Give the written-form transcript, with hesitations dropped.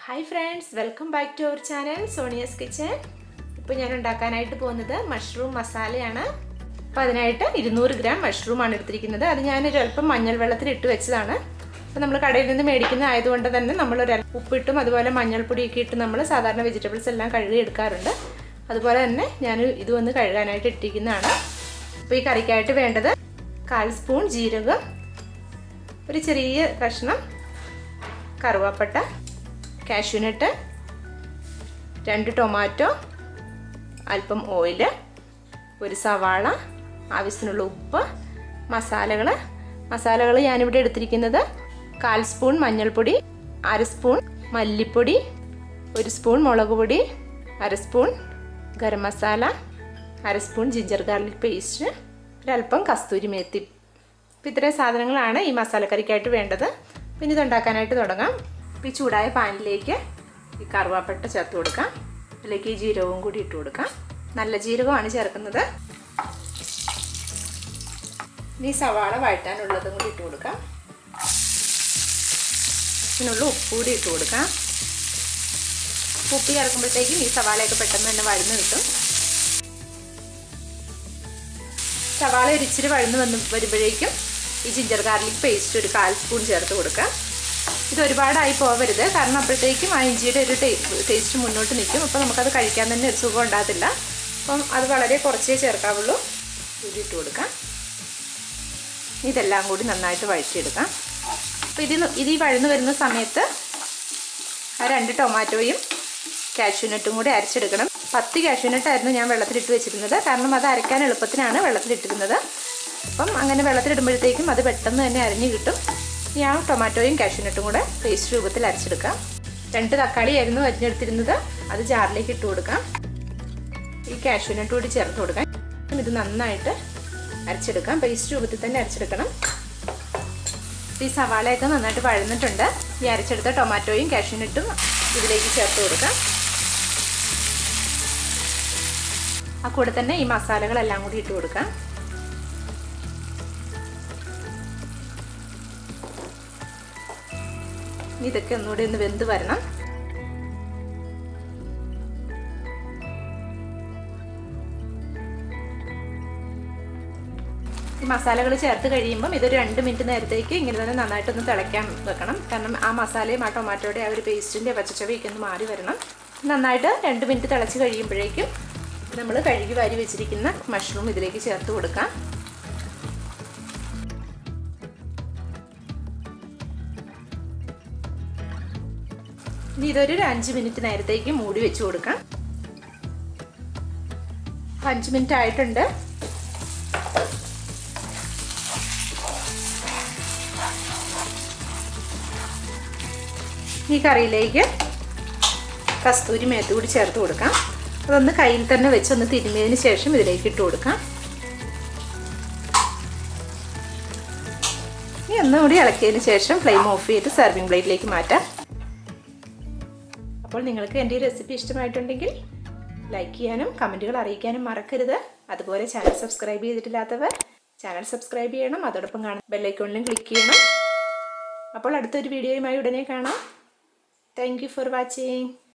Hi friends, welcome back to our channel Sonia's Kitchen. ഇപ്പോൾ ഞാൻ ഉണ്ടാക്കാനായിട്ട് പോകുന്നത് മഷ്റൂം മസാലയാണ്. അപ്പോൾ അതിനായിട്ട് 200 ഗ്രാം മഷ്റൂം ആണ് എടുത്തിരിക്കുന്നത്. അത് ഞാൻ ഒരു അല്പം മഞ്ഞൾ വെള്ളത്തിൽ ഇട്ട് വെച്ചതാണ്. അപ്പോൾ നമ്മൾ കടയിൽ നിന്ന് മേടിക്കുന്ന ആയതുകൊണ്ട് തന്നെ നമ്മൾ ഒരു ഉപ്പിട്ടും അതുപോലെ മഞ്ഞൾപ്പൊടി ഒക്കെ ഇട്ട് നമ്മൾ സാധാരണ വെജിറ്റബിൾസ് എല്ലാം കഴുകി എടുക്കാറുണ്ട്. അതുപോലെ തന്നെ ഞാൻ ഇത് ഒന്ന് കഴുകാനായിട്ട് ഇട്ടിരിക്കുന്നതാണ്. അപ്പോൾ ഈ കറിക്കായിട്ട് വേണ്ടത് 1/4 സ്പൂൺ ജീരകം, ഒരു ചെറിയ കഷ്ണം കറുവാപ്പട്ട, cashew nut, 2 ടൊമാറ്റോ, അല്പം ഓയിൽ, ഒരു സവാള, ആവശ്യത്തിനുള്ള ഉപ്പ്, മസാലകൾ ഞാനിവിടെ എടുത്തിരിക്കുന്നത് 1/4 സ്പൂൺ മഞ്ഞൾപ്പൊടി, 1/2 സ്പൂൺ മല്ലിപ്പൊടി, 1 സ്പൂൺ മുളക് പൊടി, 1/2 spoon garam masala, 1/2 spoon ginger garlic paste, ഒരല്പം കസ്തൂരി മേത്തി. അപ്പോൾ ഇത്രയും സാധനങ്ങളാണ് ഈ മസാലക്കറിക്കായിട്ട് വേണ്ടത്. പിന്നെ ഇത് ഉണ്ടാക്കാനായിട്ട് തുടങ്ങാം. ഈ ചൂടായ പാനിലേക്ക് ഈ കറുവാപ്പട്ട ചേർത്ത് കൊടുക്കാം. അതിലേക്ക് ഈ ജീരകവും കൂടി ഇട്ട് കൊടുക്കാം. നല്ല ജീരകമാണ് ചേർക്കുന്നത്. ഈ സവാള വഴറ്റാനുള്ളതും കൂടി ഇട്ട് കൊടുക്കാം. ഇതിനുള്ള ഉപ്പ് കൂടി ഇട്ട് കൊടുക്കാം. ഉപ്പ് ചേർക്കുമ്പോഴത്തേക്കും ഈ സവാളയൊക്കെ പെട്ടെന്ന് തന്നെ വഴന്ന് കിട്ടും. സവാള ഒരിച്ചിരി വഴന്ന് വരുമ്പോഴേക്കും ഈ ജിഞ്ചർ ഗാർലിക് പേസ്റ്റ് ഒരു 1/4 സ്പൂൺ ചേർത്ത് കൊടുക്കാം. ഇത് ഒരുപാടായി പോകരുത്, കാരണം അപ്പോഴത്തേക്കും ആ ഇഞ്ചിയുടെ ഒരു ടേസ്റ്റ് മുന്നോട്ട് നിൽക്കും. അപ്പോൾ നമുക്കത് കഴിക്കാൻ തന്നെ ഒരു സുഖം ഉണ്ടാകത്തില്ല. അപ്പം അത് വളരെ കുറച്ചേ ചേർക്കാവുള്ളൂ. ഇതിട്ട് കൊടുക്കാം. ഇതെല്ലാം കൂടി നന്നായിട്ട് വഴറ്റിയെടുക്കാം. അപ്പോൾ ഇത് ഈ വഴന്ന് വരുന്ന സമയത്ത് ആ 2 ടൊമാറ്റോയും കാഷ്യൂ നട്ടും കൂടി അരച്ചെടുക്കണം. 10 കാഷ്യൂ നട്ടായിരുന്നു ഞാൻ വെള്ളത്തിലിട്ട് വെച്ചിരുന്നത്, കാരണം അത് അരയ്ക്കാൻ എളുപ്പത്തിനാണ് വെള്ളത്തിലിട്ടിരുന്നത്. അപ്പം അങ്ങനെ വെള്ളത്തിലിടുമ്പോഴത്തേക്കും അത് പെട്ടെന്ന് തന്നെ അരിഞ്ഞ് കിട്ടും. ഞാൻ ടൊമാറ്റോയും കാഷ്യൂ നട്ടും കൂടെ പേസ്റ്റ് രൂപത്തിൽ അരച്ചെടുക്കാം. 2 തക്കാളി ആയിരുന്നു അരിഞ്ഞെടുത്തിരുന്നത്, അത് ജാറിലേക്ക് ഇട്ട് കൊടുക്കാം. ഈ കാഷ്യൂ നട്ട് കൂടി ചേർത്ത് കൊടുക്കാം. ഇത് നന്നായിട്ട് അരച്ചെടുക്കാം. പേസ്റ്റ് രൂപത്തിൽ തന്നെ അരച്ചെടുക്കണം. ഈ സവാളയൊക്കെ നന്നായിട്ട് വഴന്നിട്ടുണ്ട്. ഈ അരച്ചെടുത്ത ടൊമാറ്റോയും കാഷ്യൂ നട്ടും ഇതിലേക്ക് ചേർത്ത് കൊടുക്കാം. ആ കൂടെ തന്നെ ഈ മസാലകളെല്ലാം കൂടി ഇട്ട് കൊടുക്കാം. ഇതൊക്കെ ഒന്നുകൂടി ഒന്ന് വെന്ത് വരണം. ഈ മസാലകൾ ചേർത്ത് കഴിയുമ്പം ഇതൊരു 2 മിനിറ്റ് നേരത്തേക്ക് ഇങ്ങനെ തന്നെ നന്നായിട്ടൊന്ന് തിളയ്ക്കാൻ വെക്കണം. കാരണം ആ മസാലയും ആ ടൊമാറ്റോയുടെ ആ ഒരു പേസ്റ്റിൻ്റെ പച്ചച്ചവയൊക്കെ ഒന്ന് മാറി വരണം. നന്നായിട്ട് 2 മിനിറ്റ് തിളച്ച് കഴിയുമ്പോഴേക്കും നമ്മൾ കഴുകി വാരി വെച്ചിരിക്കുന്ന മഷ്റൂം ഇതിലേക്ക് ചേർത്ത് കൊടുക്കാം. ഇനി ഇതൊരു 5 മിനിറ്റ് നേരത്തേക്ക് മൂടി വെച്ച് കൊടുക്കാം. 5 മിനിറ്റ് ആയിട്ടുണ്ട്. ഈ കറിയിലേക്ക് കസ്തൂരി മേത്തി കൂടി ചേർത്ത് കൊടുക്കാം. അതൊന്ന് കയ്യിൽ തന്നെ വെച്ച് ഒന്ന് തിരുമ്മിയതിന് ശേഷം ഇതിലേക്ക് ഇട്ട് കൊടുക്കാം. ഇനി ഒന്നുകൂടി ഇളക്കിയതിന് ശേഷം ഫ്ലെയിം ഓഫ് ചെയ്ത് സെർവിങ് പ്ലേറ്റിലേക്ക് മാറ്റാം. അപ്പോൾ നിങ്ങൾക്ക് എൻ്റെ ഈ റെസിപ്പി ഇഷ്ടമായിട്ടുണ്ടെങ്കിൽ ലൈക്ക് ചെയ്യാനും കമൻറ്റുകൾ അറിയിക്കാനും മറക്കരുത്. അതുപോലെ ചാനൽ സബ്സ്ക്രൈബ് ചെയ്തിട്ടില്ലാത്തവർ ചാനൽ സബ്സ്ക്രൈബ് ചെയ്യണം. അതോടൊപ്പം കാണുന്ന ബെൽ ഐക്കണിലും ക്ലിക്ക് ചെയ്യണം. അപ്പോൾ അടുത്തൊരു വീഡിയോയുമായി ഉടനെ കാണാം. Thank you for watching.